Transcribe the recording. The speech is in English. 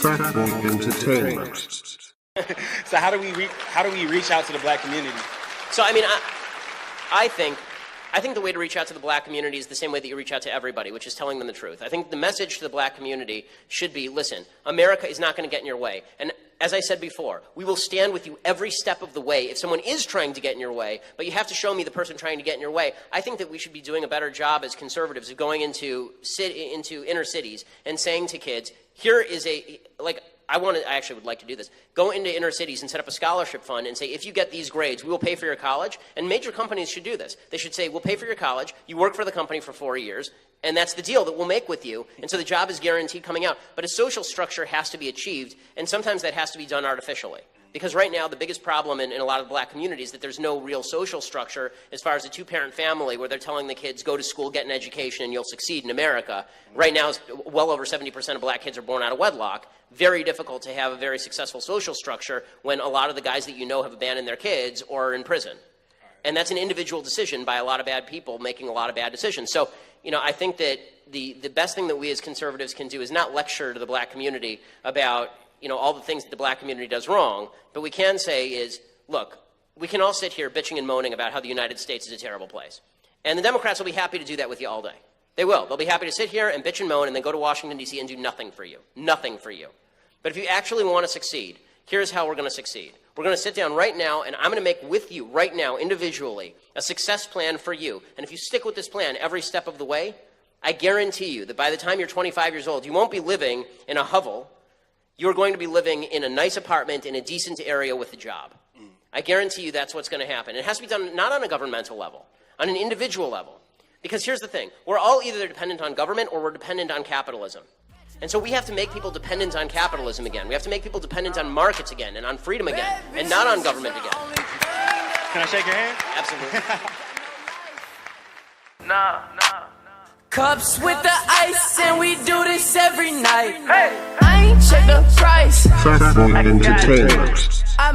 FatBoy Entertainment. So how do we reach out to the black community? So I mean, I think the way to reach out to the black community is the same way that you reach out to everybody, which is telling them the truth. I think the message to the black community should be, listen, America is not going to get in your way. And as I said before, we will stand with you every step of the way if someone is trying to get in your way, but you have to show me the person trying to get in your way. I think that we should be doing a better job as conservatives of going into inner cities and saying to kids, here is a, like, I actually would like to do this. Go into inner cities and set up a scholarship fund and say, if you get these grades, we will pay for your college. And major companies should do this. They should say, we'll pay for your college. You work for the company for 4 years. And that's the deal that we'll make with you. And so the job is guaranteed coming out. But a social structure has to be achieved. And sometimes that has to be done artificially. Because right now, the biggest problem in a lot of the black communities is that there's no real social structure as far as a two-parent family where they're telling the kids, go to school, get an education, and you'll succeed in America. Right now, well over 70% of black kids are born out of wedlock. Very difficult to have a very successful social structure when a lot of the guys that you know have abandoned their kids or are in prison. And that's an individual decision by a lot of bad people making a lot of bad decisions. So, you know, I think that the best thing that we as conservatives can do is not lecture to the black community about, you know, all the things that the black community does wrong, but we can say is, look, we can all sit here bitching and moaning about how the United States is a terrible place. And the Democrats will be happy to do that with you all day. They will. They'll be happy to sit here and bitch and moan and then go to Washington, D.C. and do nothing for you. Nothing for you. But if you actually want to succeed, here's how we're going to succeed. We're going to sit down right now, and I'm going to make with you right now, individually, a success plan for you. And if you stick with this plan every step of the way, I guarantee you that by the time you're 25 years old, you won't be living in a hovel. You're going to be living in a nice apartment in a decent area with a job. I guarantee you that's what's going to happen. It has to be done not on a governmental level, on an individual level. Because here's the thing. We're all either dependent on government or we're dependent on capitalism. And so we have to make people dependent on capitalism again. We have to make people dependent on markets again and on freedom again and not on government again. Can I shake your hand? Absolutely. Nah. Cups with the ice, and we do this every night. Hey, I ain't check the price. FatBoy Entertainment. I